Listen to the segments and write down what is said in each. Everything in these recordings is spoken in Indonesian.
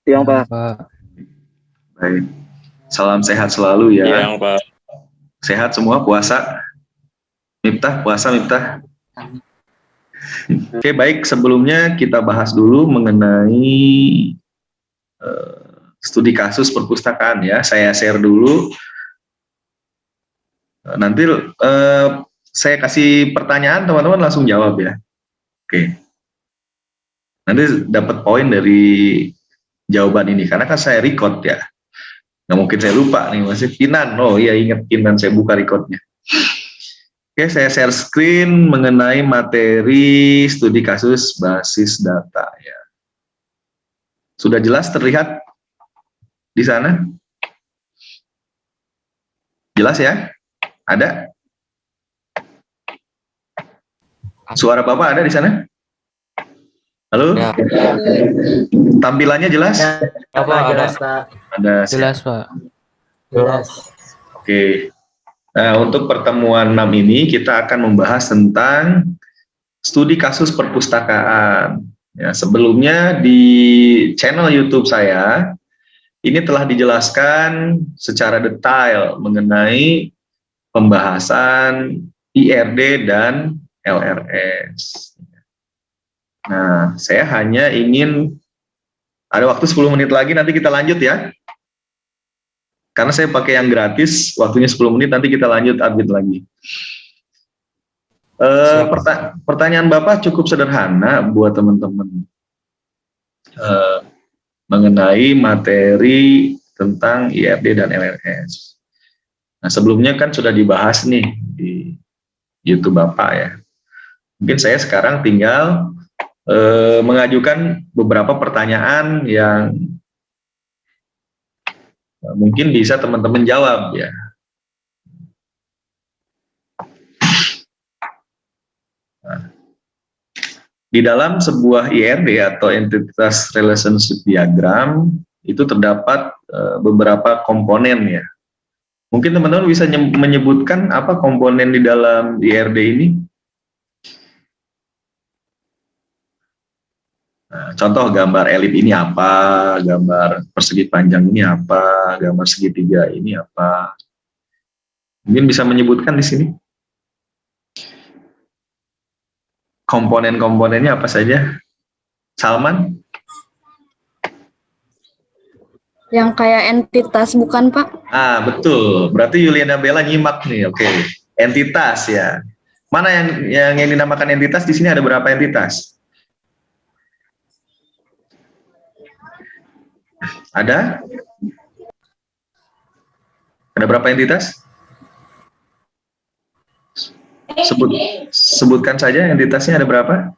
Siang, Pak. Baik. Salam sehat selalu ya. Siang, Pak. Sehat semua, puasa. Miftah, puasa Miftah. Oke, baik. Sebelumnya kita bahas dulu mengenai studi kasus perpustakaan ya. Saya share dulu. Nanti saya kasih pertanyaan, teman-teman langsung jawab ya. Oke. Nanti dapat poin dari jawaban ini, karena kan saya record ya. Nggak mungkin saya lupa nih, masih Kinan. Oh iya, ingat Kinan, saya buka recordnya. Oke, saya share screen mengenai materi studi kasus basis data ya. Sudah jelas terlihat di sana? Jelas ya? Ada? Suara Bapak ada di sana? Halo? Ya. Tampilannya jelas? Ya, Pak, jelas, Pak. Ada. Jelas, Pak. Jelas. Oke. Nah, untuk pertemuan 6 ini kita akan membahas tentang studi kasus perpustakaan. Ya, sebelumnya di channel YouTube saya ini telah dijelaskan secara detail mengenai pembahasan IRD dan LRS. Nah, saya hanya ingin ada waktu 10 menit lagi, nanti kita lanjut ya. Karena saya pakai yang gratis, waktunya 10 menit, nanti kita lanjut update lagi. Pertanyaan Bapak cukup sederhana buat teman-teman. Mengenai materi tentang IRD dan LRS. Nah, sebelumnya kan sudah dibahas nih di YouTube Bapak ya. Mungkin saya sekarang tinggal mengajukan beberapa pertanyaan yang mungkin bisa teman-teman jawab ya. Nah, di dalam sebuah IRD atau entitas relationship diagram itu terdapat beberapa komponen ya. Mungkin teman-teman bisa menyebutkan apa komponen di dalam IRD ini? Nah, contoh gambar elip ini apa, gambar persegi panjang ini apa, gambar segitiga ini apa. Mungkin bisa menyebutkan di sini. Komponen-komponennya apa saja? Salman? Yang kayak entitas bukan, Pak? Ah, betul. Berarti Yuliana Bella nyimak nih. Oke. Entitas ya. Mana yang dinamakan entitas? Di sini ada berapa entitas? Ada? Ada berapa entitas? Sebutkan saja entitasnya ada berapa?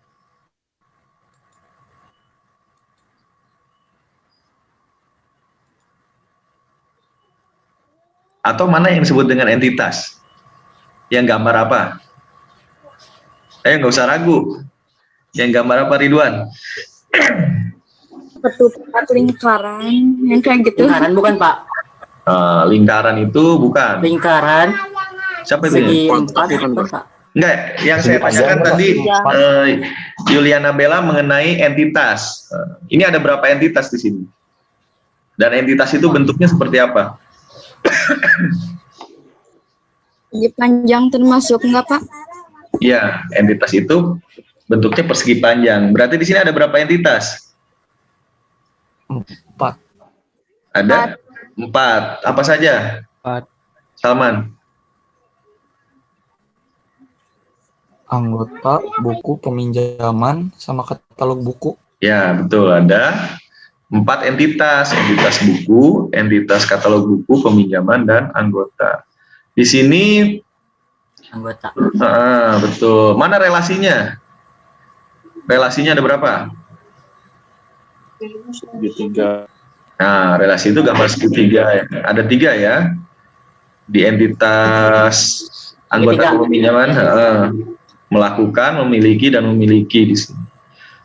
Atau mana yang disebut dengan entitas? Yang gambar apa? Nggak usah ragu. Yang gambar apa, Ridwan? Ketupat lingkaran, yang kayak gitu. Lingkaran bukan, Pak? Lingkaran itu bukan. Lingkaran. Siapa itu? Segi 4, Pak. Enggak, yang saya tanyakan tadi Yuliana Bella mengenai entitas. Ini ada berapa entitas di sini? Dan entitas itu bentuknya seperti apa? Persegi panjang termasuk enggak, Pak? Iya, entitas itu bentuknya persegi panjang. Berarti di sini ada berapa entitas? 4. Ada 4. Apa saja? 4. Salman. Anggota, buku, peminjaman, sama katalog buku. Ya, betul. Ada 4 entitas. Entitas buku, entitas katalog buku, peminjaman, dan anggota. Di sini Anggota. Betul. Mana relasinya? Relasinya ada berapa? Segitiga. Nah, relasi itu gambar segitiga ya. Ada 3 ya. Di entitas anggota peminjaman, melakukan, memiliki, dan memiliki di sini.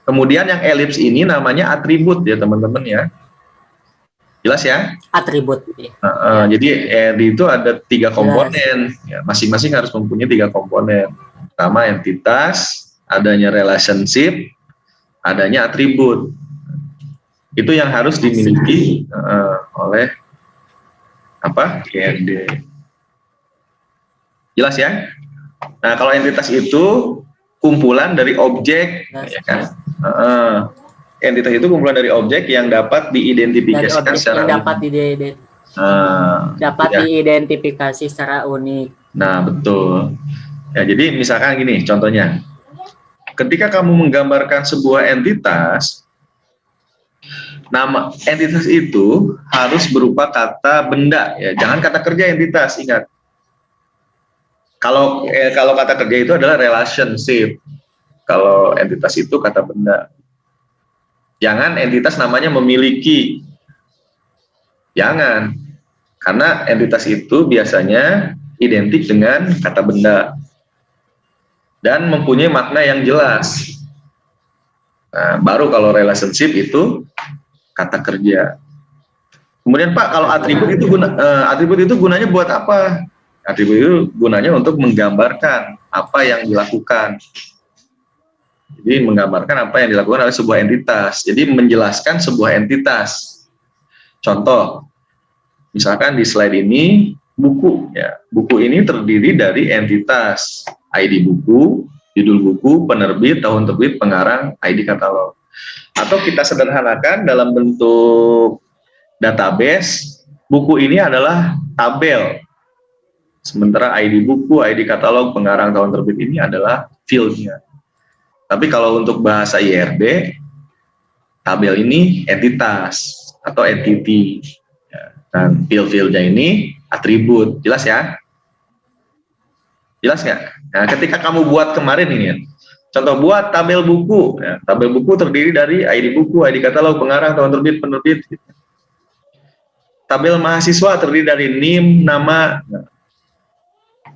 Kemudian yang elips ini namanya atribut ya teman-teman ya. Jelas ya? Atribut. Jadi ERD itu ada 3 komponen. Ya, masing-masing harus mempunyai 3 komponen. Pertama entitas, adanya relationship, adanya atribut. Itu yang harus dimiliki oleh apa? IRD. Jelas ya? Nah, kalau entitas itu kumpulan dari objek, ya kan? Entitas itu kumpulan dari objek yang dapat Dari diidentifikasikan objek secara yang dapat unik. Ya. diidentifikasi secara unik. Nah, betul. Ya, jadi misalkan gini, contohnya. Ketika kamu menggambarkan sebuah entitas, nama entitas itu harus berupa kata benda, ya. Jangan kata kerja entitas, ingat. Kalau kata kerja itu adalah relationship. Kalau entitas itu kata benda. Jangan entitas namanya memiliki. Jangan. Karena entitas itu biasanya identik dengan kata benda. Dan mempunyai makna yang jelas. Nah, baru kalau relationship itu kata kerja. Kemudian Pak, kalau atribut itu gunanya buat apa? Atribut itu gunanya untuk menggambarkan apa yang dilakukan. Jadi menggambarkan apa yang dilakukan oleh sebuah entitas. Jadi menjelaskan sebuah entitas. Contoh, misalkan di slide ini buku, ya. Buku ini terdiri dari entitas ID buku, judul buku, penerbit, tahun terbit, pengarang, ID katalog. Atau kita sederhanakan dalam bentuk database, buku ini adalah tabel. Sementara ID buku, ID katalog, pengarang, tahun terbit ini adalah field-nya. Tapi kalau untuk bahasa IRD, tabel ini entitas atau entity. Dan field-fieldnya ini atribut. Jelas ya? Jelas nggak? Nah, ketika kamu buat kemarin ini ya, contoh buat tabel buku. Ya, tabel buku terdiri dari ID buku, ID katalog, pengarang, tahun terbit, penerbit. Tabel mahasiswa terdiri dari NIM, nama.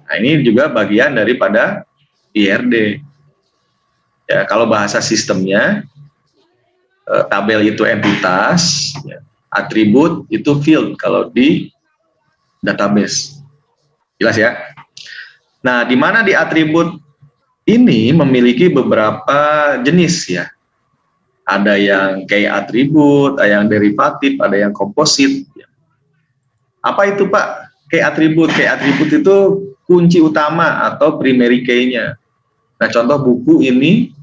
Nah, ini juga bagian daripada IRD. Ya, kalau bahasa sistemnya, tabel itu entitas, ya, atribut itu field kalau di database. Jelas ya? Nah, di mana di atribut ini memiliki beberapa jenis ya. Ada yang kayak atribut, ada yang derivatif, ada yang komposit. Apa itu Pak? Kayak atribut itu kunci utama atau primary key-nya. Nah, contoh buku ini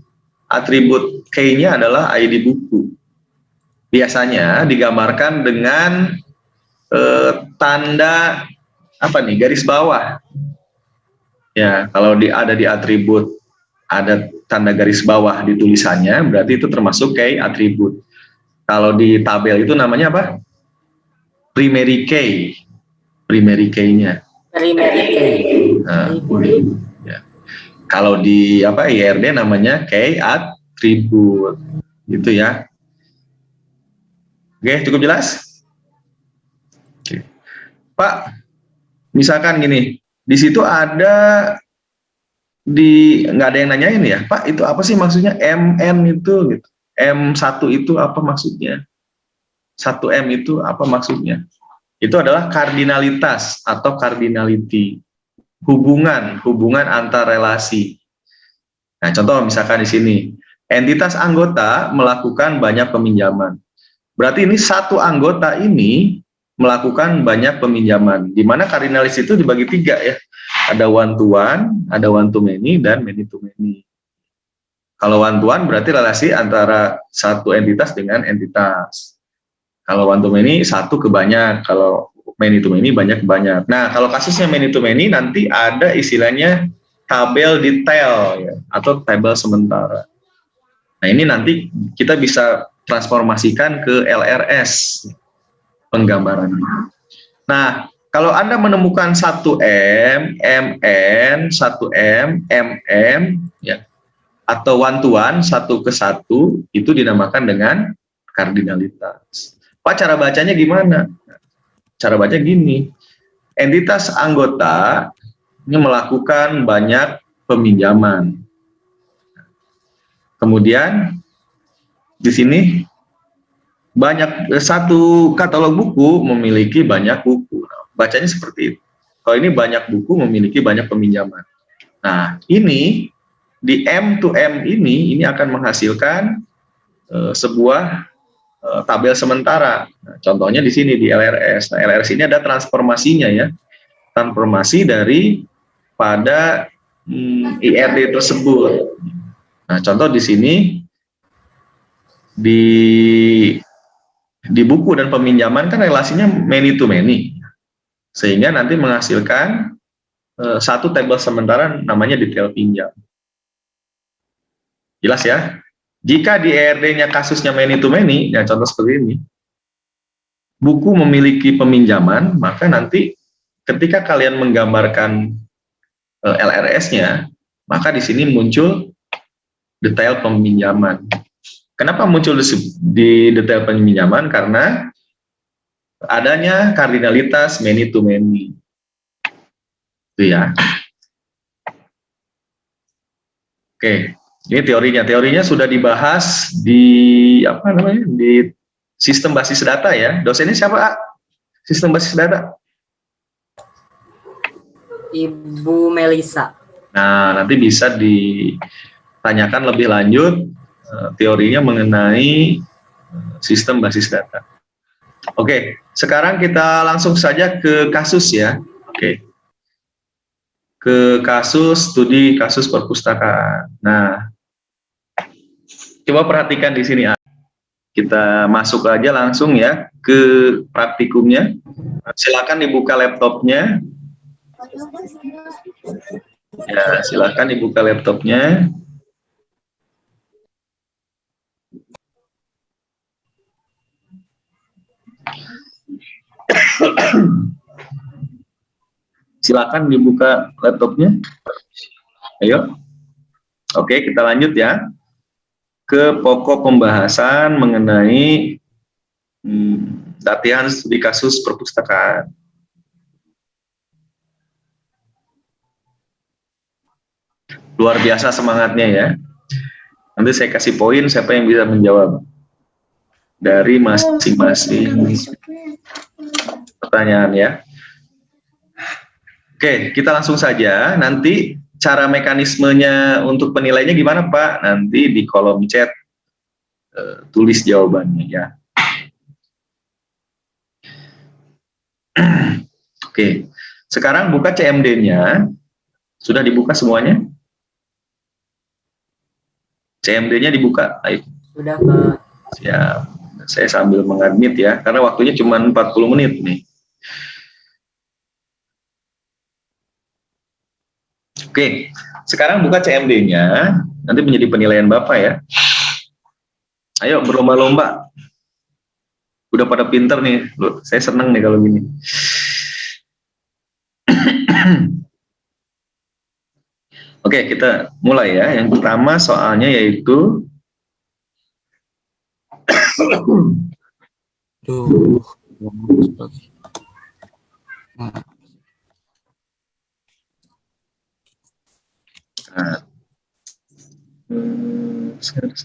atribut key-nya adalah ID buku. Biasanya digambarkan dengan tanda apa nih? Garis bawah. Ya, kalau ada di atribut ada tanda garis bawah di tulisannya, berarti itu termasuk key atribut. Kalau di tabel itu namanya apa? Primary key. Primary key-nya. Primary key. Nah, ya. Kalau di IRD namanya key atribut. Gitu ya. Oke, cukup jelas? Oke. Pak, misalkan gini, di situ ada nggak ada yang nanyain ya, Pak, itu apa sih maksudnya MN itu gitu. M1 itu apa maksudnya? 1M itu apa maksudnya? Itu adalah kardinalitas atau cardinality. Hubungan antar relasi. Nah, contoh misalkan di sini, entitas anggota melakukan banyak peminjaman. Berarti ini satu anggota ini melakukan banyak peminjaman. Di mana kardinalis itu dibagi 3 ya. Ada one to one, ada one to many, dan many to many. Kalau one to one berarti relasi antara satu entitas dengan entitas. Kalau one to many satu ke banyak, kalau many to many banyak ke banyak. Nah, kalau kasusnya many to many nanti ada istilahnya tabel detail ya, atau tabel sementara. Nah, ini nanti kita bisa transformasikan ke LRS penggambarannya. Nah, kalau Anda menemukan 1M, MN, 1M, MM ya, atau one to one, 1 ke 1, itu dinamakan dengan kardinalitas. Pak, cara bacanya gimana? Cara baca gini, entitas anggota ini melakukan banyak peminjaman. Kemudian di sini satu katalog buku memiliki banyak buku. Nah, bacanya seperti itu. Kalau ini banyak buku memiliki banyak peminjaman. Nah, ini di M to M ini akan menghasilkan sebuah tabel sementara. Nah, contohnya di sini di LRS. Nah, LRS ini ada transformasinya ya. Transformasi dari pada IRD tersebut. Nah, contoh di sini di buku dan peminjaman kan relasinya many to many. Sehingga nanti menghasilkan satu tabel sementara namanya detail pinjam. Jelas ya? Jika di ERD-nya kasusnya many to many, ya contoh seperti ini, buku memiliki peminjaman, maka nanti ketika kalian menggambarkan LRS-nya, maka di sini muncul detail peminjaman. Kenapa muncul di detail peminjaman? Karena adanya kardinalitas many to many. Itu ya. Oke. Ini teorinya. Teorinya sudah dibahas di di sistem basis data ya. Dosennya siapa? Sistem basis data. Ibu Melisa. Nah, nanti bisa ditanyakan lebih lanjut teorinya mengenai sistem basis data. Oke, sekarang kita langsung saja ke kasus ya. Oke. Ke kasus studi kasus perpustakaan. Nah, coba perhatikan di sini. Kita masuk aja langsung ya ke praktikumnya. Silakan dibuka laptopnya. Ya, silakan dibuka laptopnya. Silakan dibuka laptopnya. Ayo. Oke, kita lanjut ya ke pokok pembahasan mengenai latihan studi kasus perpustakaan. Luar biasa semangatnya ya. Nanti saya kasih poin siapa yang bisa menjawab dari masing-masing pertanyaan ya. Oke, kita langsung saja. Nanti cara mekanismenya untuk penilainya gimana Pak? Nanti di kolom chat tulis jawabannya ya. Oke, sekarang buka CMD-nya. Sudah dibuka semuanya? CMD-nya dibuka. Ayo. Sudah Pak. Siap. Saya sambil mengadmit ya, karena waktunya cuma 40 menit nih. Oke, sekarang buka CMD-nya, nanti menjadi penilaian Bapak ya. Ayo berlomba-lomba. Udah pada pinter nih, loh, saya seneng nih kalau gini. Oke, kita mulai ya. Yang pertama soalnya yaitu share.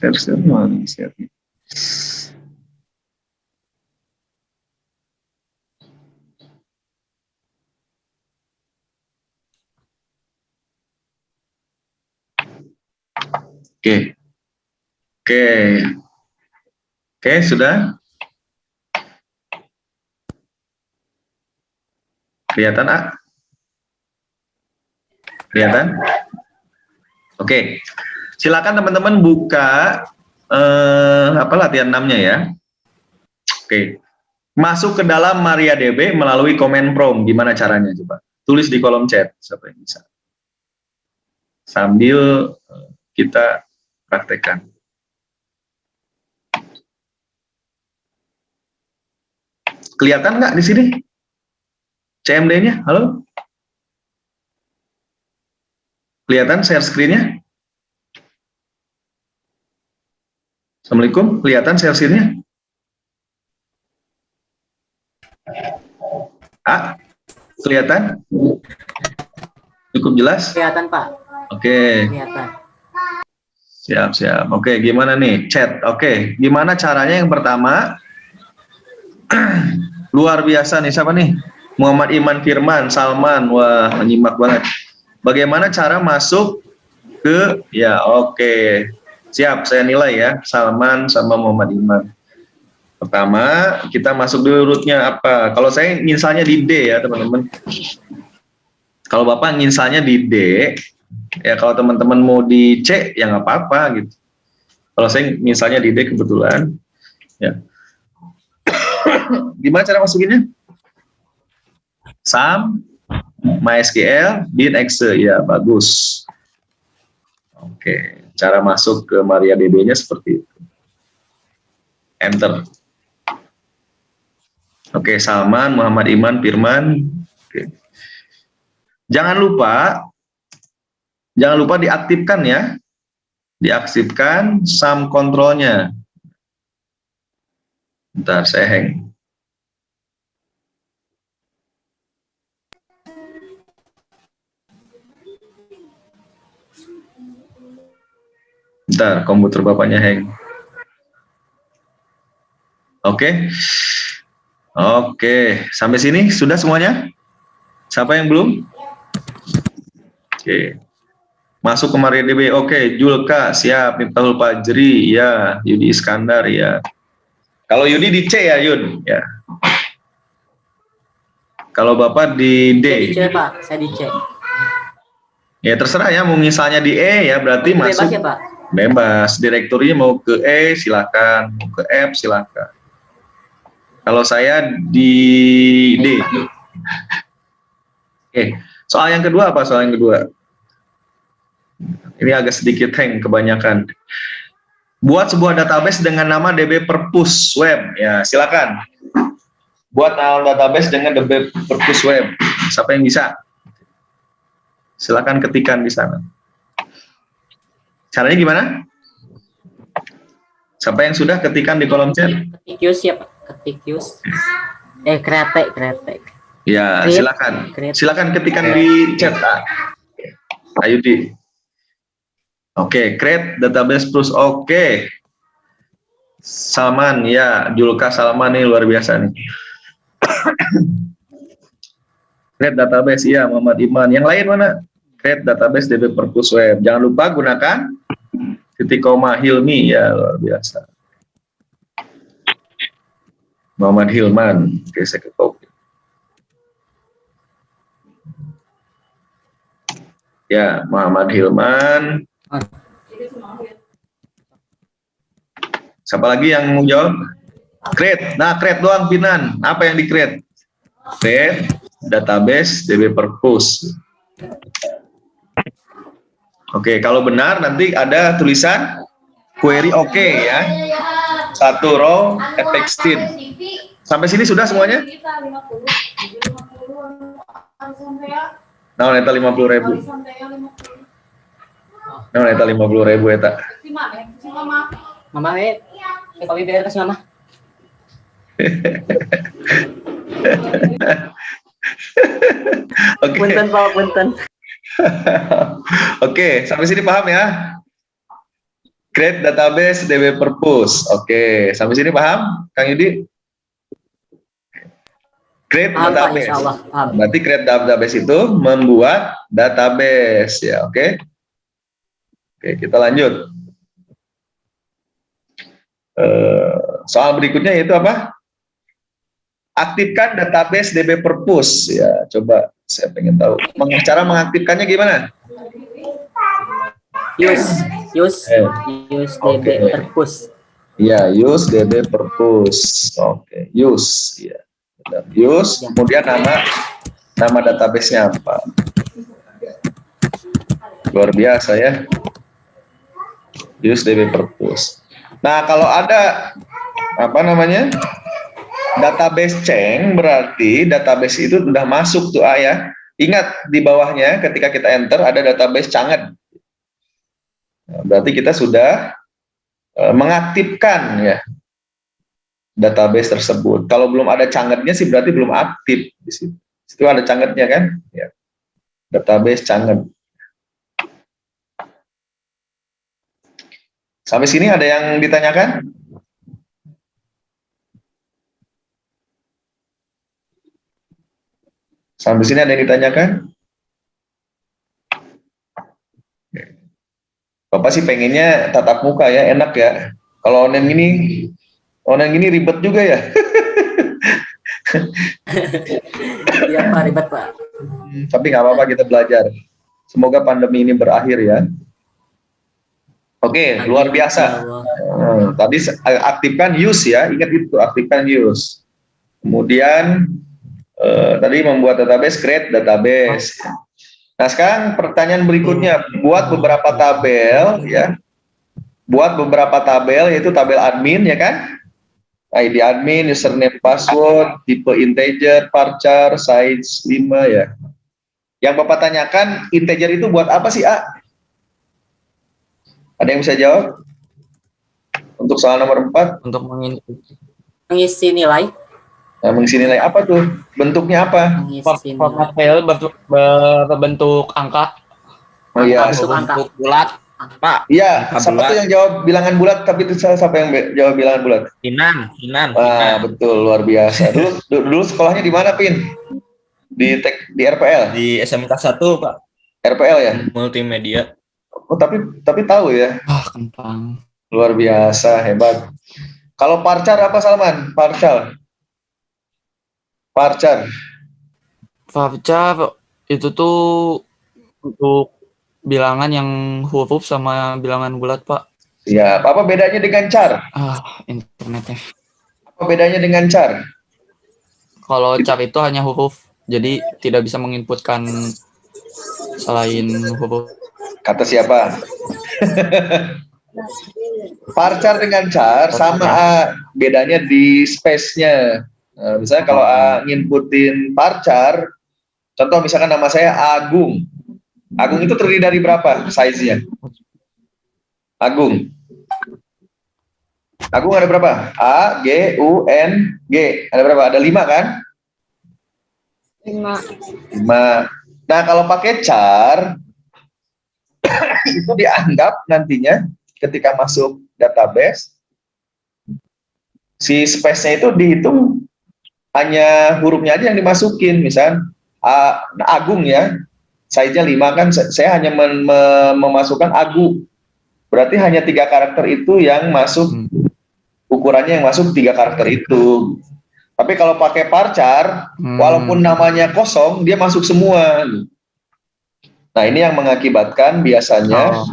Oke, sudah? Kelihatan, A? Kelihatan? Oke. Silakan teman-teman buka latihan 6-nya ya. Oke. Masuk ke dalam MariaDB melalui command prompt. Gimana caranya coba? Tulis di kolom chat siapa yang bisa. Sambil kita praktekkan. Kelihatan nggak di sini? CMD-nya, halo? Kelihatan share screen-nya? Assalamualaikum, kelihatan share screen-nya? Kelihatan? Cukup jelas? Kelihatan Pak. Oke. Kelihatan. Siap. Oke, gimana nih? Chat. Oke, gimana caranya yang pertama? Luar biasa nih, siapa nih? Muhammad Iman Firman, Salman. Wah, menyimak banget. Bagaimana cara masuk ke, ya oke. Siap, saya nilai ya, Salman sama Muhammad Iman. Pertama, kita masuk dulu rootnya apa. Kalau saya nginsalnya di D ya teman-teman. Kalau Bapak nginsalnya di D, ya kalau teman-teman mau di C, ya nggak apa-apa gitu. Kalau saya nginsalnya di D kebetulan, ya. Gimana cara masukinnya? SAM, MySQL, bin Excel, ya bagus. Oke, cara masuk ke MariaDB-nya seperti itu. Enter. Oke, Salman, Muhammad Iman, Firman. Oke. Jangan lupa diaktifkan ya. Diaktifkan SAM kontrolnya. Bentar, saya hang. Bentar, komputer bapaknya hang. Oke. Oke, sampai sini sudah semuanya? Siapa yang belum? Oke. Masuk ke MariaDB. Oke, Julka siap, Miftahul Fajri ya, Yudi Iskandar ya. Kalau Yudi di C ya, Yud ya. Kalau Bapak di D. Saya di C, Pak. Saya di C. Ya terserah ya, mau misalnya di E ya berarti Bebas masuk. ya, Pak? Bebas. Direkturnya mau ke E silakan, mau ke F silakan. Kalau saya di D. Oke, soal yang kedua apa? Soal yang kedua. Ini agak sedikit hang kebanyakan. Buat sebuah database dengan nama DB Perpus Web. Ya, silakan. Buat nama database dengan DB Perpus Web. Siapa yang bisa? Silakan ketikkan di sana. Caranya gimana? Siapa yang sudah ketikkan di kolom chat? Ketik use ya, Pak. Ketik use. Kretek. Ya, Create. silakan. Create. Silakan ketikkan di chat. Ayo di. Oke, create database plus. Oke. Salman, ya, Julka Salman nih luar biasa nih. Create database, ya, Muhammad Iman. Yang lain mana? Create database DB Perpus Web. Jangan lupa gunakan titik koma Hilmi, ya, luar biasa. Muhammad Hilman. Oke, saya ke copy. Ya, Muhammad Hilman. Siapa lagi yang mau jawab? Create. Nah, create doang, Pinan. Apa yang di-create? Create database DB Perpus. Oke, kalau benar nanti ada tulisan query oke ya. Satu row F16. Sampai sini sudah semuanya? Nah, neta 50.000. Nah, neta 50.000 eta. Mama, Papi biar kasih Mama. Oke. Punten, Pak, punten. Oke, sampai sini paham ya? Create database DB Perpus. Oke, sampai sini paham, Kang Yudi? Create Paham, Pak, database. insya Allah, paham. Berarti create database itu membuat database ya, oke? Oke, kita lanjut. Soal berikutnya yaitu apa? Aktifkan database DB Perpus ya. Coba saya pengen tahu. Cara mengaktifkannya gimana? Use DB Oke. Perpus. Ya, use DB Perpus. Oke, use ya. Use, kemudian nama database-nya apa? Luar biasa ya. Use DB Perpus. Nah, kalau ada apa namanya? Database ceng, berarti database itu sudah masuk tuh ya. Ingat di bawahnya ketika kita enter ada database canget. Nah, berarti kita sudah mengaktifkan ya database tersebut. Kalau belum ada cangetnya sih berarti belum aktif di situ. Itu ada cangetnya kan? Ya. Database canget. Sampai sini ada yang ditanyakan? Sampai sini ada yang ditanyakan? Bapak sih pengennya tatap muka ya, enak ya. Kalau online ini Yang gini ribet juga ya. Iya Pak, ribet Pak. Tapi nggak apa-apa, kita belajar. Semoga pandemi ini berakhir ya. Oke, luar biasa. Tadi aktifkan use ya, ingat itu, aktifkan use. Kemudian tadi membuat database, create database. Nah, sekarang pertanyaan berikutnya, buat beberapa tabel ya. Buat beberapa tabel, yaitu tabel admin ya kan? ID admin, username, password, tipe integer, varchar, size 5 ya. Yang Bapak tanyakan, integer itu buat apa sih, A? Ada yang bisa jawab? Untuk soal nomor 4? Untuk Mengisi nilai. Nah, mengisi nilai apa tuh? Bentuknya apa? Mengisi format nilai. file berbentuk angka. Oh iya, Bentuk bulat. Pak. iya. Siapa tuh yang jawab bilangan bulat? Tapi itu siapa yang jawab bilangan bulat? Kinan. Wah, betul, luar biasa. Dulu sekolahnya di mana, Pin? Di RPL? Di SMK 1, Pak. RPL ya? Multimedia. Oh, tapi tahu ya. Kentang. Luar biasa, hebat. Kalau varchar apa, Salman? Varchar itu tuh untuk bilangan yang huruf sama bilangan bulat, Pak. Ya, apa bedanya dengan char? Internetnya. Apa bedanya dengan char? Kalau char itu hanya huruf, jadi tidak bisa menginputkan selain huruf. Kata siapa? Varchar dengan char sama, bedanya di space-nya. Nah, misalnya kalau nginputin varchar, contoh misalkan nama saya Agung. Agung itu terdiri dari berapa size-nya? Agung ada berapa? A, G, U, N, G. Ada berapa? Ada 5 kan? 5. Nah, kalau pakai char, itu dianggap nantinya ketika masuk database, si space-nya itu dihitung hanya hurufnya aja yang dimasukin. Misal Agung ya, size-nya 5 kan, saya hanya memasukkan Agu. Berarti hanya 3 karakter itu yang masuk, ukurannya yang masuk 3 karakter itu. Tapi kalau pakai varchar, walaupun namanya kosong, dia masuk semua. Nah, ini yang mengakibatkan biasanya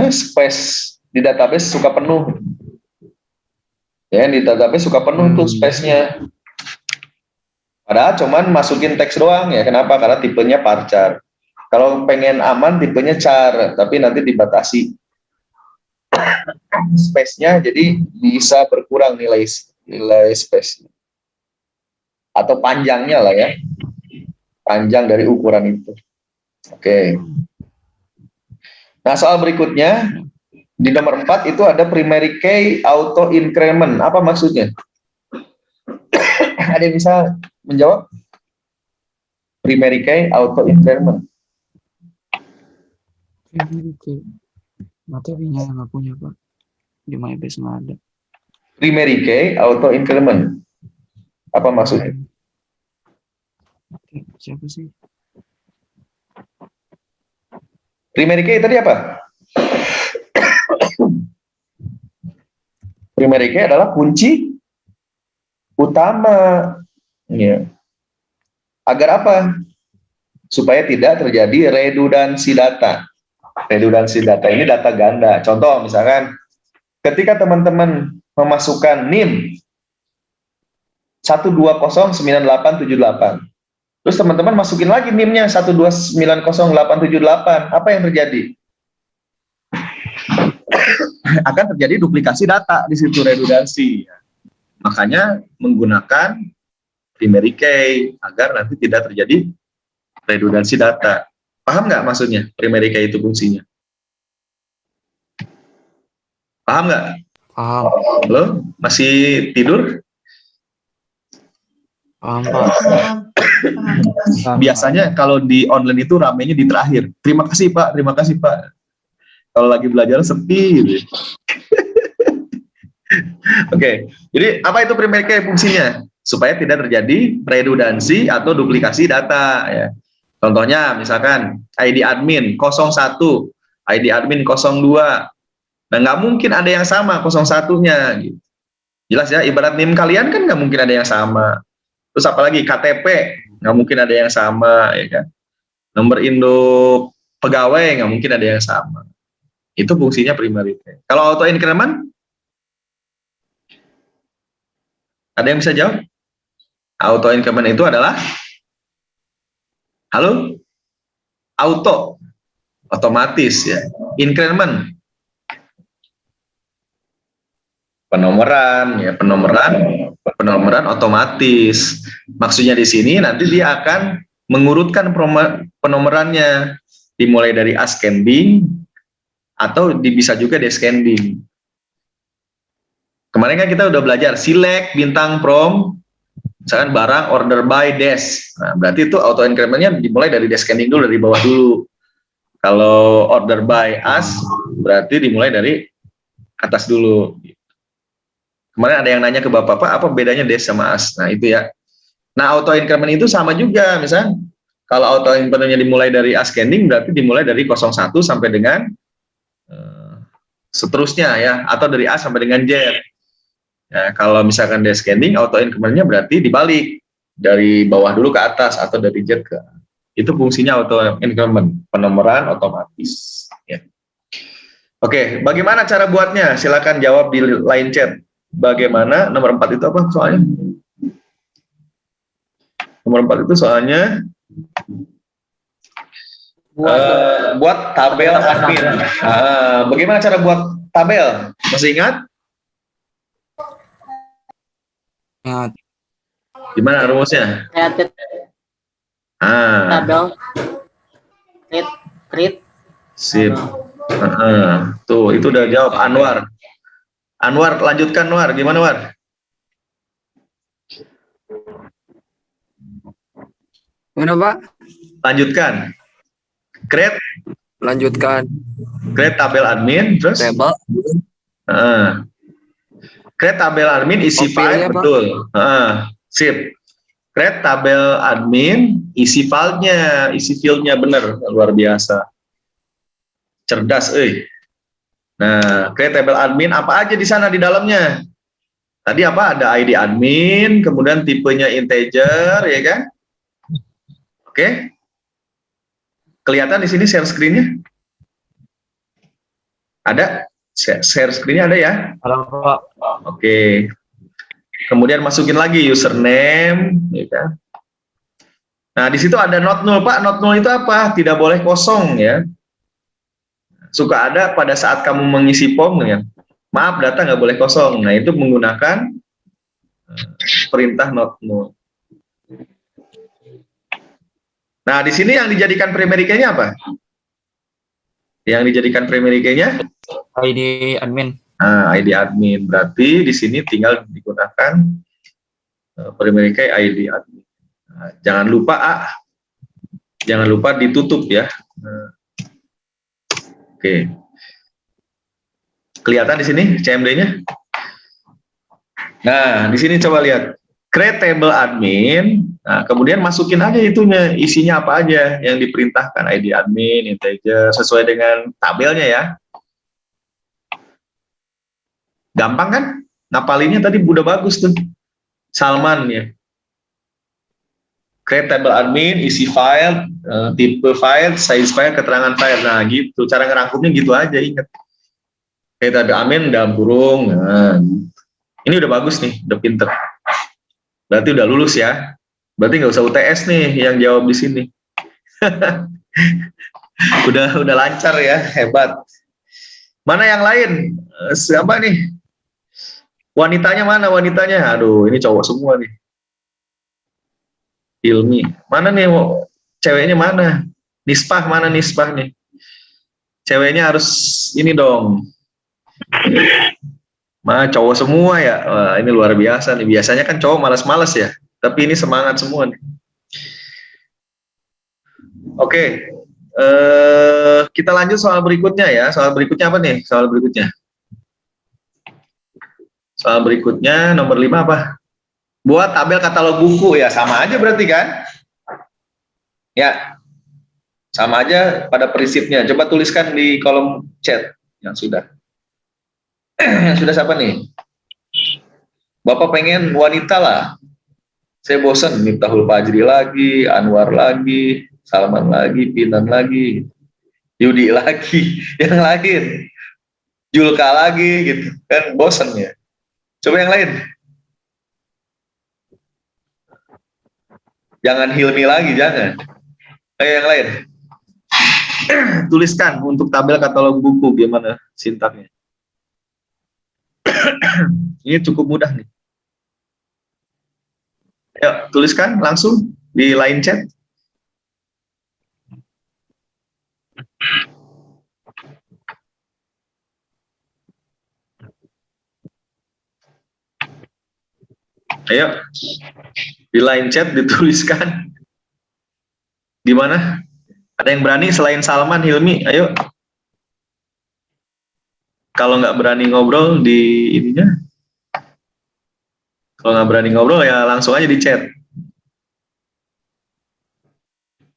space di database suka penuh. Ya, di database suka penuh tuh space-nya. Padahal cuman masukin teks doang ya. Kenapa? Karena tipenya varchar. Kalau pengen aman tipenya char, tapi nanti dibatasi space-nya, jadi bisa berkurang nilai space atau panjangnya lah ya. Panjang dari ukuran itu. Oke. Nah, soal berikutnya di nomor 4 itu ada primary key auto increment. Apa maksudnya? Ada yang bisa menjawab? Primary key auto increment. Materinya nggak punya, Pak. Di MyBase nggak ada. Primary key auto increment. Apa maksudnya? Siapa sih? Primary key tadi apa? Primary key adalah kunci utama. Ya. Agar apa? Supaya tidak terjadi redundansi data. Redundansi data ini data ganda. Contoh misalkan ketika teman-teman memasukkan NIM 1209878. Terus teman-teman masukin lagi NIM-nya 1290878. Apa yang terjadi? Akan terjadi duplikasi data di situ, redundansi. Makanya menggunakan primary key agar nanti tidak terjadi redundansi data. Paham nggak maksudnya primary key itu fungsinya? Paham nggak? Paham. Lo masih tidur? Paham, Pak. Biasanya kalau di online itu ramenya di terakhir. Terima kasih Pak, terima kasih Pak. Kalau lagi belajar sepi gitu. Oke, jadi apa itu primary key fungsinya? Supaya tidak terjadi redundansi atau duplikasi data ya. Contohnya misalkan ID admin 01, ID admin 02, Nah, nggak mungkin ada yang sama 01-nya. Gitu. Jelas ya, ibarat NIM kalian kan nggak mungkin ada yang sama. Terus apalagi KTP, nggak mungkin ada yang sama, ya kan? Nomor induk pegawai nggak mungkin ada yang sama. Itu fungsinya primary key. Kalau auto increment, ada yang bisa jawab? Auto increment itu adalah, halo? Auto, otomatis ya. Increment, penomoran ya, penomoran otomatis. Maksudnya di sini nanti dia akan mengurutkan penomorannya dimulai dari ascending atau bisa juga descending. Kemarin kan kita udah belajar select bintang from, misalkan barang order by dash. Nah, berarti itu auto incrementnya dimulai dari descending dulu, dari bawah dulu. Kalau order by us berarti dimulai dari atas dulu. Kemarin ada yang nanya ke Bapak, Pak, apa bedanya dash sama as? Nah, itu ya. Nah, auto increment itu sama juga, misalnya kalau auto incrementnya dimulai dari ascending berarti dimulai dari 01 sampai dengan seterusnya ya, atau dari A sampai dengan Z. Ya, kalau misalkan descending, auto incrementnya berarti dibalik dari bawah dulu ke atas atau dari Z ke A. Itu fungsinya auto increment, penomoran otomatis. Ya. Oke, bagaimana cara buatnya? Silakan jawab di line chat. Bagaimana? Nomor 4 itu apa soalnya? Nomor 4 itu soalnya buat tabel admin. Bagaimana cara buat tabel? Masih ingat? Ingat. Gimana rumusnya? Create tabel. Create. Sip. Tuh, itu udah jawab Anwar. Anwar, lanjutkan Anwar. Gimana War? Mana Pak? Lanjutkan. Create tabel admin, terus Table. Create tabel admin isi file, betul. Sip. Create tabel admin isi filenya, isi fieldnya bener, luar biasa. Cerdas, Nah, create table admin apa aja di sana di dalamnya? Tadi apa? Ada ID admin, kemudian tipenya integer, ya kan? Oke. Kelihatan di sini share screen-nya? Ada? Share screen-nya ada ya? Ada Pak. Oke. Kemudian masukin lagi username, ya kan? Nah, di situ ada not null, Pak. Not null itu apa? Tidak boleh kosong, ya. Suka ada pada saat kamu mengisi form, ya. Maaf, data nggak boleh kosong. Nah, itu menggunakan perintah not null. Nah, di sini yang dijadikan primary key-nya apa? Yang dijadikan primary key-nya? ID admin. Nah, ID admin. Berarti di sini tinggal digunakan primary key ID admin. Nah, jangan lupa ditutup ya. Oke. Kelihatan di sini CMD-nya? Nah, di sini coba lihat. Create table admin. Nah, kemudian masukin aja itunya, isinya apa aja yang diperintahkan, ID admin, integer, sesuai dengan tabelnya ya. Gampang kan? Ngapalinnya tadi udah bagus tuh. Salman ya. Create table admin, isi file, tipe file, size file, keterangan file. Nah, gitu. Cara ngerangkumnya gitu aja, ingat. Create table admin dalam kurung. Nah, ini udah bagus nih, udah pinter. Berarti udah lulus ya. Berarti nggak usah UTS nih yang jawab di sini. udah lancar ya, hebat. Mana yang lain? Siapa nih? Wanitanya mana wanitanya? Aduh, ini cowok semua nih. Ilmi. Mana nih ceweknya mana? Nisbah mana Nisbah nih? Ceweknya harus ini dong. Mana cowok semua ya? Wah, ini luar biasa nih. Biasanya kan cowok malas-malas ya. Tapi ini semangat semua nih. Oke. Kita lanjut soal berikutnya ya. Soal berikutnya apa nih? Soal berikutnya nomor 5 apa? Buat tabel katalog buku ya, sama aja berarti kan? Ya, sama aja pada prinsipnya. Coba tuliskan di kolom chat yang sudah. Sudah siapa nih? Bapak pengen wanita lah. Saya bosan Miftahul Fajri lagi, Anwar lagi, Salman lagi, Pinan lagi, Yudi lagi, yang lain, Julka lagi, gitu kan bosan ya. Coba yang lain. Jangan Hilmi lagi, jangan. Ayo yang lain. Tuliskan untuk tabel katalog buku gimana sintaknya. Ini cukup mudah nih. Ayo, tuliskan langsung di line chat. Ayo, di line chat dituliskan. Gimana? Ada yang berani selain Salman, Hilmi? Ayo. Kalau nggak berani ngobrol di ininya. Kalau nggak berani ngobrol ya langsung aja di chat.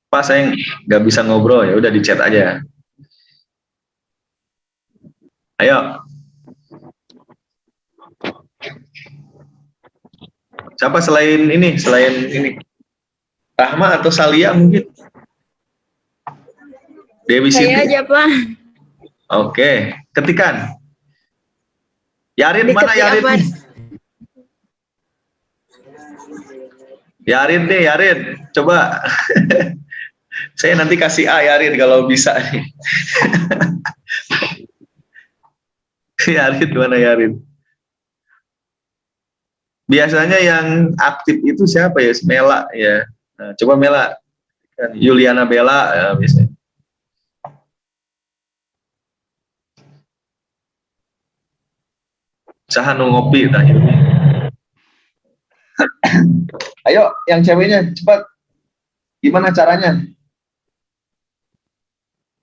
Pas saya nggak bisa ngobrol ya udah di chat aja. Ayo. Siapa selain ini? Selain ini? Rahma atau Salia mungkin? Dewi Siti. Saya aja, Pak. Oke, ketikan. Yarin, Diketik mana Yarin? apa? Yarin deh, Yarin. Coba. Saya nanti kasih A Yarin kalau bisa nih. Yarin, mana Yarin? Biasanya yang aktif itu siapa ya? Mela ya. Nah, coba Mela. Yuliana Bella ya, biasanya. Sahanu ngopi. Nah, ayo, yang ceweknya cepat. Gimana caranya?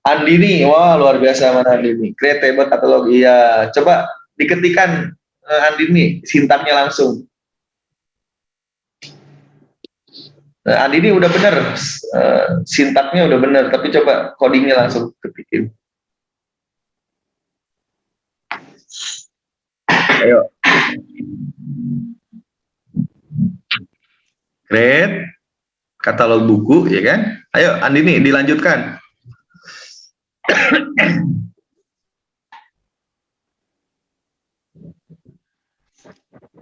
Andini, wah luar biasa mana Andini. Create table katalog, iya. Coba diketikan Andini, sintaknya langsung. Andini udah bener, sintaknya udah bener, tapi coba codingnya langsung ketikin. Ayo. Create katalog buku, ya kan? Ayo, Andini, dilanjutkan.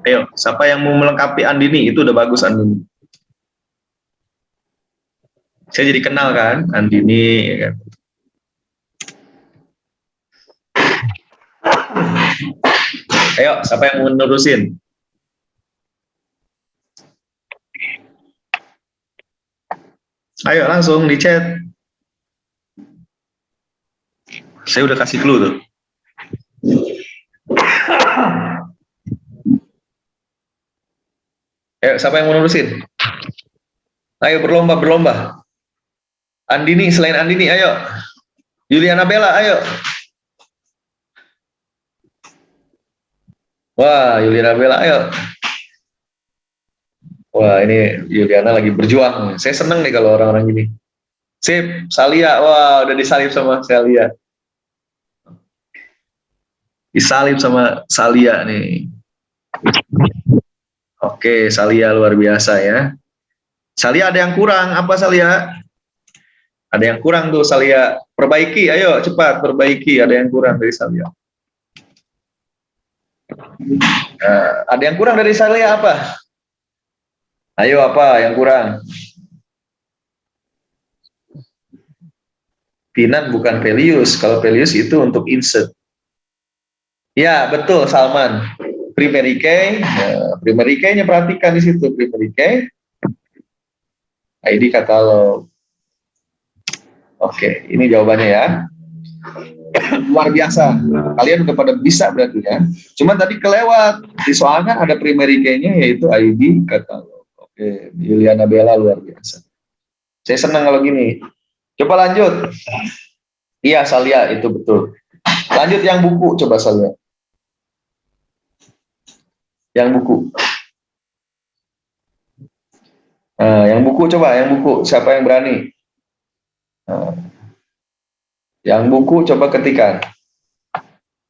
Ayo, siapa yang mau melengkapi Andini? Itu udah bagus, Andini. Saya jadi kenal kan, Andini, ya kan? Ayo, siapa yang mau nerusin? Ayo, langsung di chat. Saya udah kasih clue tuh. Ayo, siapa yang mau nerusin? Ayo, berlomba. Andini, selain Andini, ayo. Yuliana Bella, ayo. Wah, Yuliana Bella, ayo. Wah, ini Yuliana lagi berjuang. Saya seneng nih kalau orang-orang gini. Sip, Salia. Wah, udah disalib sama Salia. Disalib sama Salia nih. Oke, Salia luar biasa ya. Salia ada yang kurang. Apa Salia? Ada yang kurang tuh Salia. Perbaiki, ayo cepat perbaiki. Ada yang kurang dari Salia. Ada yang kurang dari Salia apa? Ayo apa yang kurang? Pinan bukan Pelius. Kalau Pelius itu untuk insert. Ya betul Salman. Primary key. Primary key-nya perhatikan di situ. Primary key. ID katalog. Oke, ini jawabannya ya. Luar biasa. Kalian udah pada bisa berarti ya. Cuma tadi kelewat. Di soalnya ada primary key-nya yaitu ID katalog. Oke, Yuliana Bella luar biasa. Saya senang kalau gini. Coba lanjut. Iya, Salia itu betul. Lanjut yang buku, coba Salia. Yang buku. Nah, yang buku coba, yang buku. Siapa yang berani? Nah, yang buku coba ketikan.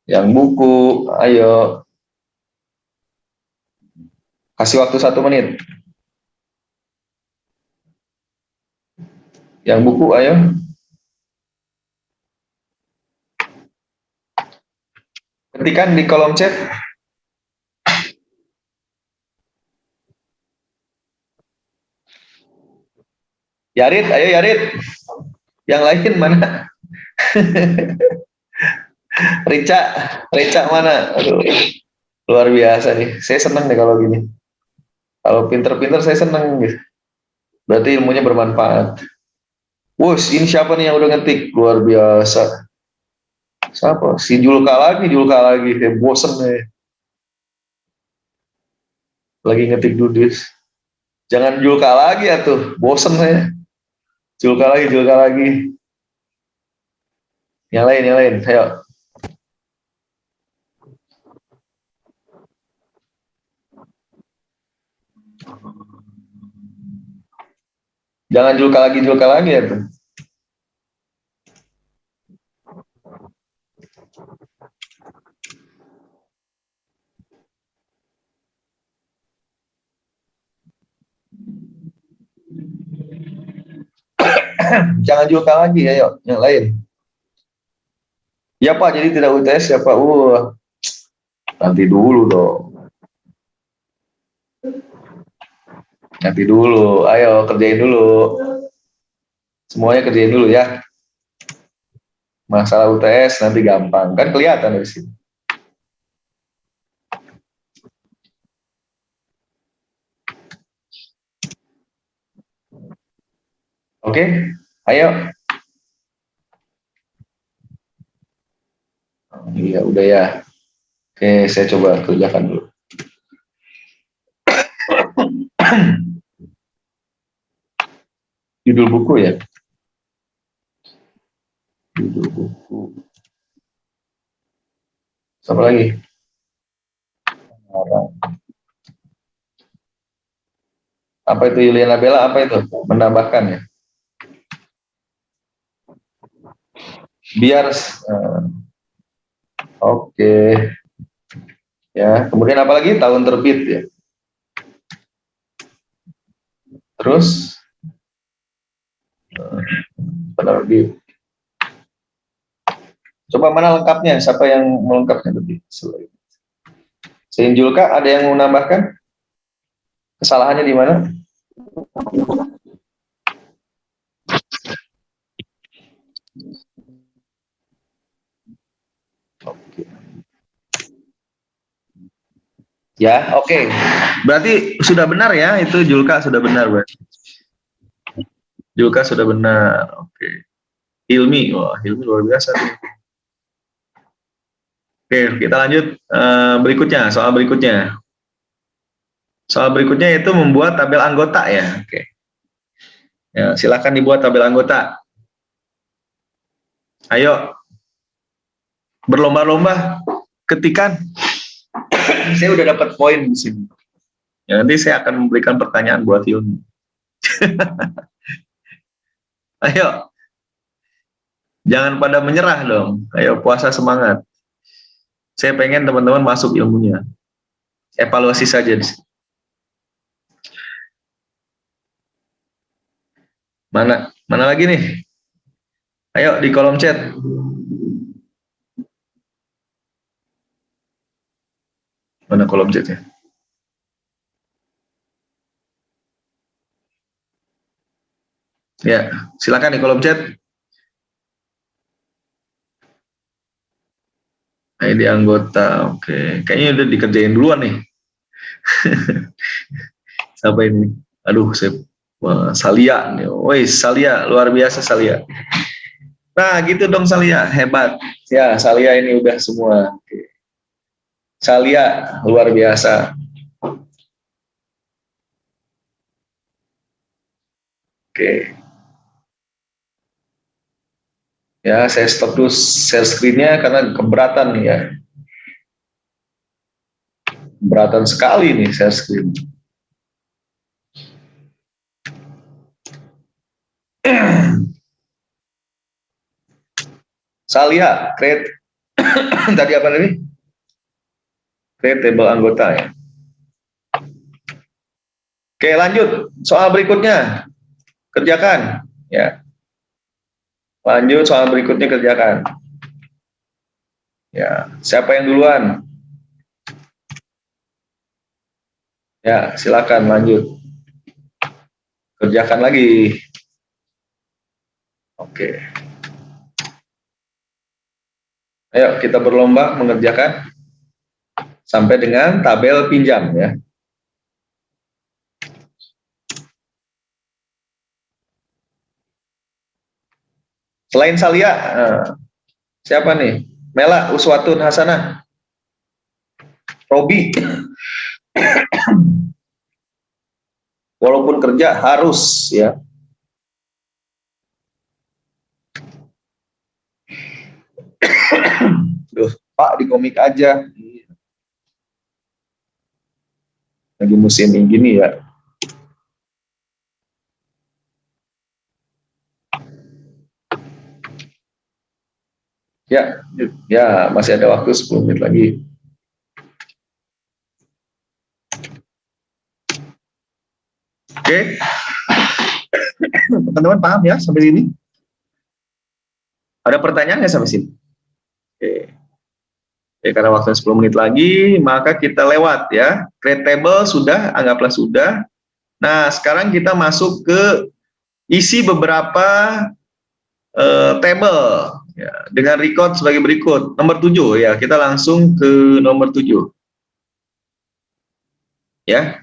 Yang buku, ayo. Kasih waktu 1 menit. Yang buku, ayo. Ketikan di kolom chat. Yarit, ayo Yarit. Yang lain mana? Rica, Rica mana? Aduh, luar biasa nih. Saya senang deh kalau gini. Kalau pinter-pinter saya senang gitu. Berarti ilmunya bermanfaat. Wush, ini siapa nih yang udah ngetik? Luar biasa. Siapa? Si Julka lagi. Kayak bosen nih. Lagi ngetik Dudis. Jangan Julka lagi ya tuh. Bosen saya. Julka lagi. Yang lain. Ayo. Jangan Julka lagi ya tuh. Jangan Julka lagi, ayo. Yang lain. Ya Pak, jadi tidak UTS ya Pak. Nanti dulu dong. Nanti dulu, ayo kerjain dulu. Semuanya kerjain dulu ya. Masalah UTS nanti gampang, kan kelihatan dari sini. Oke, ayo. Iya, udah ya. Oke, saya coba kerjakan dulu. Judul buku ya. Judul buku. Apa lagi? Apa itu Yuliana Bella? Apa itu? Menambahkan ya. Biar. Oke. Ya, kemudian apa lagi? Tahun terbit ya. Terus penerbit. Coba mana lengkapnya? Siapa yang melengkapnya lebih? Sein Julka, ada yang mau menambahkan? Kesalahannya di mana? Oke. Ya, oke. Berarti sudah benar ya, itu Julka sudah benar, berarti. Julka sudah benar. Oke. Hilmi, wah Hilmi luar biasa. Oke, kita lanjut berikutnya, soal berikutnya. Soal berikutnya itu membuat tabel anggota ya. Oke. Ya, silakan dibuat tabel anggota. Ayo. Berlomba-lomba ketikan. Saya udah dapat poin di sini. Ya, nanti saya akan memberikan pertanyaan buat Hilmi. Ayo. Jangan pada menyerah dong. Ayo puasa semangat. Saya pengen teman-teman masuk ilmunya. Evaluasi saja. Mana lagi nih? Ayo di kolom chat. Mana kolom chatnya? Ya, silakan di kolom chat. ID anggota, oke. Kayaknya udah dikerjain duluan nih. Siapa ini? Aduh, Salia nih. Woi, Salia, luar biasa Salia. Nah, gitu dong Salia, hebat. Ya, Salia ini udah semua. Oke. Salia, luar biasa. Oke. Ya, saya stop dulu share screen-nya karena keberatan nih ya. Keberatan sekali nih share screen. Salia, create Tadi apa tadi? Create table anggota ya. Oke, lanjut. Soal berikutnya. Kerjakan. Ya. Lanjut soal berikutnya kerjakan. Ya, siapa yang duluan? Ya, silakan lanjut. Kerjakan lagi. Oke. Ayo kita berlomba mengerjakan sampai dengan tabel pinjam ya. Selain Salia, siapa nih? Mela, Uswatun, Hasanah, Robi. Walaupun kerja harus ya. Duh, Pak di komik aja. Lagi musim gini ya. Ya, masih ada waktu 10 menit lagi. Oke. Teman-teman paham ya sampai sini? Ada pertanyaan nggak sampai sini? Oke. Oke, karena waktu 10 menit lagi, maka kita lewat ya. Create table sudah, anggaplah sudah. Nah, sekarang kita masuk ke isi beberapa table ya, dengan record sebagai berikut. Nomor 7 ya, kita langsung ke nomor 7. Ya.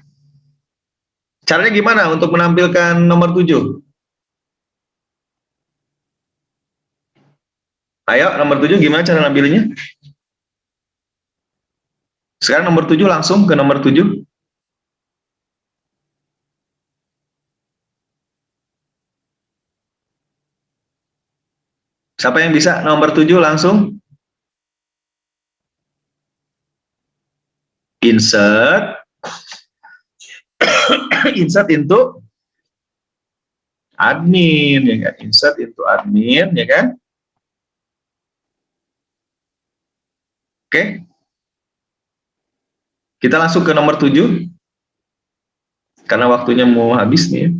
Caranya gimana untuk menampilkan nomor 7? Ayo, nomor 7 gimana cara nampilnya? Sekarang nomor 7 langsung ke nomor 7. Siapa yang bisa nomor 7 langsung? Insert. Insert into admin, ya kan? Insert into admin, ya kan? Oke. Kita langsung ke nomor 7. Karena waktunya mau habis nih.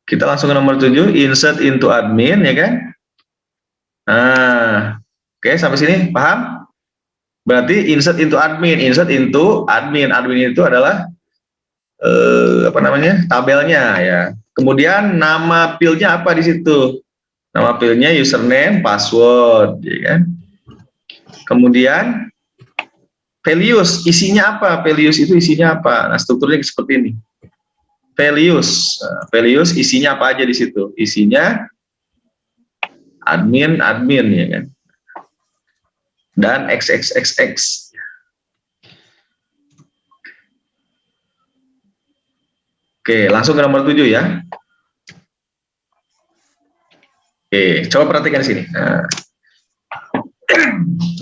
Kita langsung ke nomor 7, insert into admin, ya kan? Nah, oke, sampai sini paham? Berarti insert into admin itu adalah tabelnya ya. Kemudian nama field-nya apa di situ? Nama field-nya username, password, ya kan? Kemudian values, isinya apa? Values itu isinya apa? Nah, strukturnya seperti ini. Values isinya apa aja di situ? Isinya admin ya kan. Dan xxxx. Oke, langsung ke nomor 7 ya. Oke, coba perhatikan di sini. Nah.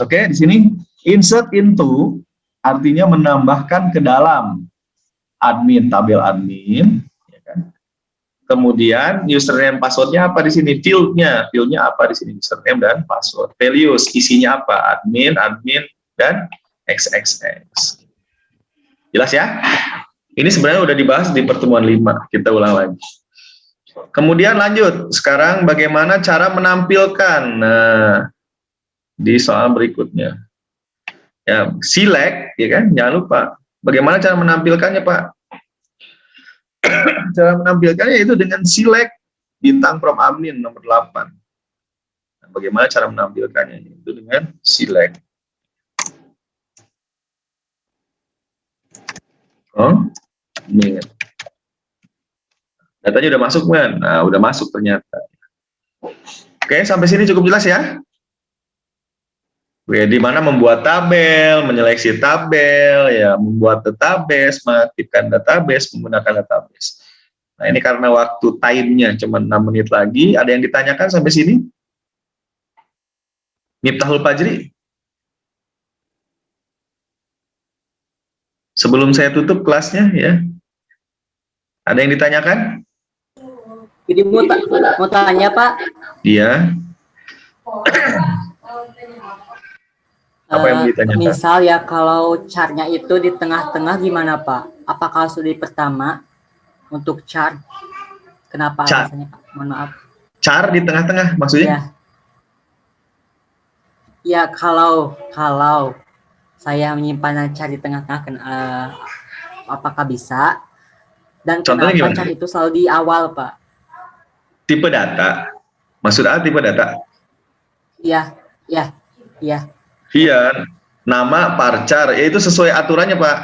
Oke, di sini insert into artinya menambahkan ke dalam admin, tabel admin, ya kan? Kemudian username passwordnya apa di sini? Fieldnya apa di sini? Username dan password. Values isinya apa? Admin, dan xxx. Jelas ya? Ini sebenarnya udah dibahas di pertemuan 5. Kita ulang lagi. Kemudian lanjut. Sekarang bagaimana cara menampilkan? Nah, di soal berikutnya. Ya, select, ya kan? Jangan lupa. Bagaimana cara menampilkannya, Pak? Cara menampilkannya itu dengan select bintang from admin nomor 8. Nah, bagaimana cara menampilkannya? Itu dengan select. Ini. Datanya udah masuk, kan? Nah, udah masuk ternyata. Oke, sampai sini cukup jelas ya? Oke, di mana membuat tabel, menyeleksi tabel, ya, membuat database, mengaktifkan database, menggunakan database. Nah, ini karena waktu time-nya cuma 6 menit lagi. Ada yang ditanyakan sampai sini? Miftahul Fajri? Sebelum saya tutup kelasnya, ya. Ada yang ditanyakan? Jadi mau tanya, Pak. Iya. Apa yang ditanyakan? Misal ya kalau chart-nya itu di tengah-tengah gimana Pak? Apakah studi pertama untuk chart? Kenapa Chart. alasannya Pak? Mohon maaf. Char di tengah-tengah maksudnya? Ya. Ya kalau saya menyimpan chart di tengah-tengah, apakah bisa? Dan Contohnya kenapa gimana? chart itu selalu di awal Pak? Tipe data. Maksud A tipe data? Iya. Iya, nama parchar, ya itu sesuai aturannya Pak.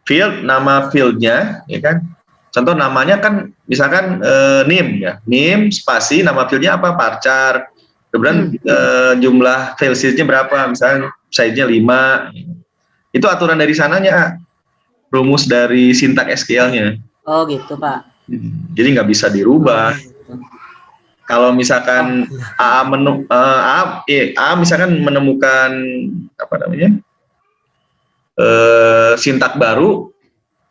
Field, nama fieldnya, ya kan? Contoh namanya kan, misalkan NIM ya, NIM spasi nama fieldnya apa? Parchar. Kemudian jumlah file size-nya berapa? Misalnya size-nya 5. Itu aturan dari sananya, rumus dari sintak SQL-nya. Oh gitu Pak. Jadi nggak bisa dirubah. Kalau misalkan A misalkan menemukan apa namanya sintak baru,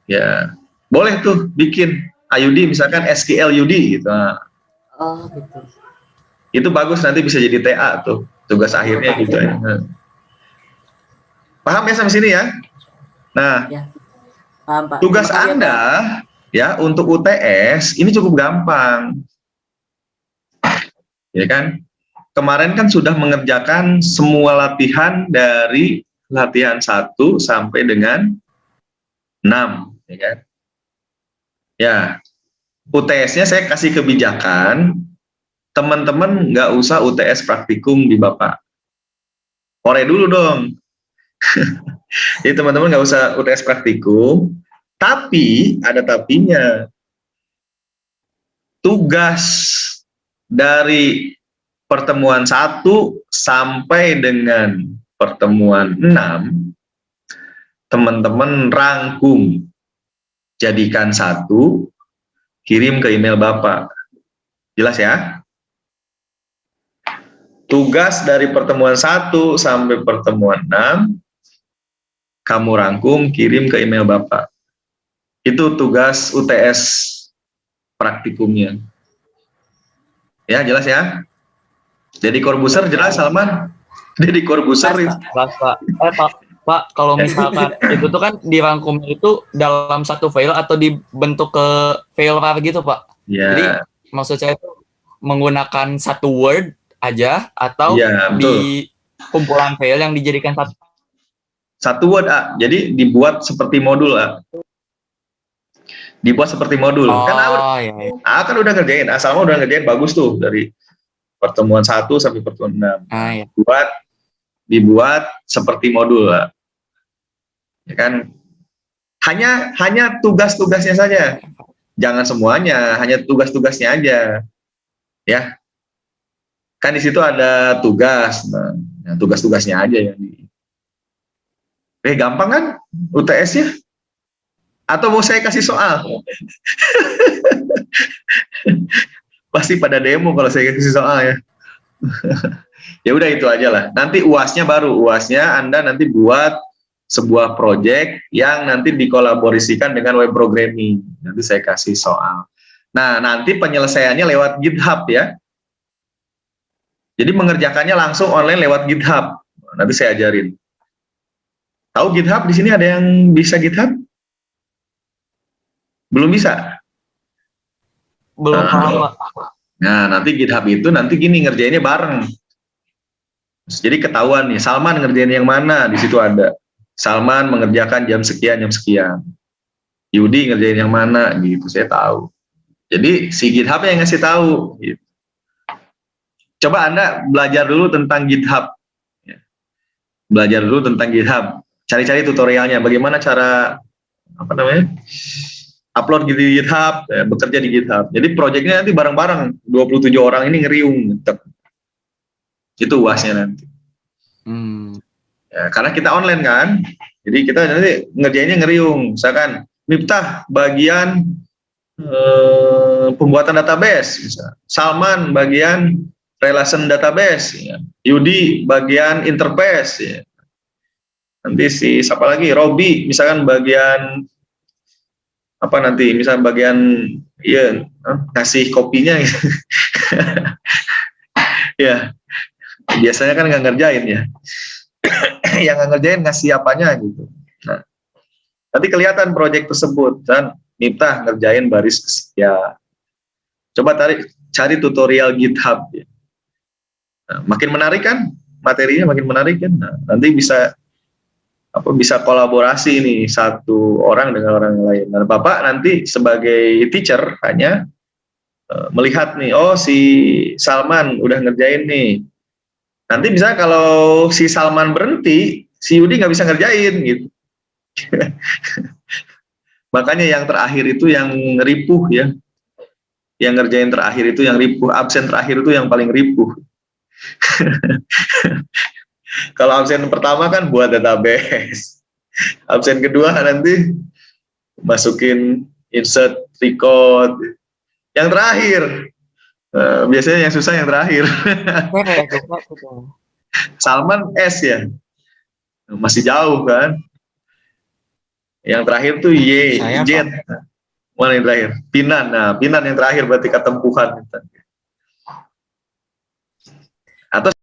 ya boleh tuh bikin AUD misalkan SQL UD gitu. Nah, Oh gitu. itu bagus, nanti bisa jadi TA tuh tugas akhirnya gitu ya. Nah. Paham ya sampai sini ya? Nah, Ya. Paham Pak. tugas Terima kasih, Anda ya untuk UTS ini cukup gampang. Ya kan? Kemarin kan sudah mengerjakan semua latihan dari latihan 1 sampai dengan 6, ya kan? Ya, UTS-nya saya kasih kebijakan, teman-teman nggak usah UTS praktikum di Bapak. Ore dulu dong. Jadi teman-teman nggak usah UTS praktikum, tapi ada tapinya. Tugas dari pertemuan 1 sampai dengan pertemuan 6, teman-teman rangkum, jadikan 1, kirim ke email Bapak. Jelas ya? Tugas dari pertemuan 1 sampai pertemuan 6, kamu rangkum, kirim ke email Bapak. Itu tugas UTS praktikumnya. Ya, jelas ya? Jadi Corbuzier jelas, Salman? Jadi Corbuzier Jelas, Pak. Pak, kalau misalkan itu tuh kan dirangkum itu dalam satu file atau dibentuk ke file rar gitu, Pak. ya. Jadi maksud saya itu menggunakan satu Word aja atau Ya, betul. di kumpulan file yang dijadikan Satu Word, A. Jadi dibuat seperti modul, A. Dibuat seperti modul. Kan iya. A kan udah ngerjain, A sama udah ngerjain, bagus tuh dari pertemuan 1 sampai pertemuan 6. Iya. Dibuat seperti modul, A. Ya kan? Hanya tugas-tugasnya saja. Jangan semuanya, hanya tugas-tugasnya aja. Ya. Kan di situ ada tugas. Nah, tugas-tugasnya aja yang gampang kan UTS-nya? Atau mau saya kasih soal? Pasti pada demo kalau saya kasih soal ya. Ya udah itu aja lah. Nanti UAS-nya baru. UAS-nya Anda nanti buat sebuah project yang nanti dikolaborasikan dengan web programming. Nanti saya kasih soal. Nah, nanti penyelesaiannya lewat GitHub ya. Jadi mengerjakannya langsung online lewat GitHub. Nanti saya ajarin. Tahu GitHub di sini ada yang bisa GitHub? Belum bisa? Belum paham, Pak. Nah, nanti GitHub itu nanti gini ngerjainnya bareng. Jadi ketahuan nih, Salman ngerjain yang mana, di situ ada. Salman mengerjakan jam sekian, Yudi ngerjain yang mana, gitu, saya tahu. Jadi si GitHub yang ngasih tahu. Gitu. Coba Anda belajar dulu tentang GitHub. Belajar dulu tentang GitHub. Cari-cari tutorialnya, bagaimana cara upload di GitHub, bekerja di GitHub. Jadi proyeknya nanti bareng-bareng, 27 orang ini ngeriung. Itu UASnya nanti. Ya, karena kita online kan, jadi kita nanti ngerjainnya ngeriung. Misalkan, Miftah bagian pembuatan database, misalnya. Salman bagian relation database, ya. Yudi bagian interface, ya. Nanti siapa lagi, Robi misalkan bagian misalnya bagian ngasih kopinya gitu. Ya biasanya kan nggak ngerjain ya. Yang nggak ngerjain ngasih apanya gitu. Nah, nanti kelihatan proyek tersebut kan, Miftah ngerjain baris kesekian. Coba cari tutorial GitHub ya. Nah, makin menarik kan materinya, makin menarik kan. Nah, nanti bisa kolaborasi nih satu orang dengan orang lain. Nah, Bapak nanti sebagai teacher hanya melihat nih, oh si Salman udah ngerjain nih. Nanti bisa kalau si Salman berhenti, si Yudi nggak bisa ngerjain gitu. Makanya yang terakhir itu yang ripuh ya. Yang ngerjain terakhir itu yang ripuh, absen terakhir itu yang paling ripuh. Kalau absen pertama kan buat database. Absen kedua nanti masukin insert record. Yang terakhir, biasanya yang susah yang terakhir. Salman S ya, masih jauh kan. Yang terakhir tuh Y, Saya, Z. Mana yang terakhir? Pinan. Nah, Pinan yang terakhir berarti ketempuhan. Atau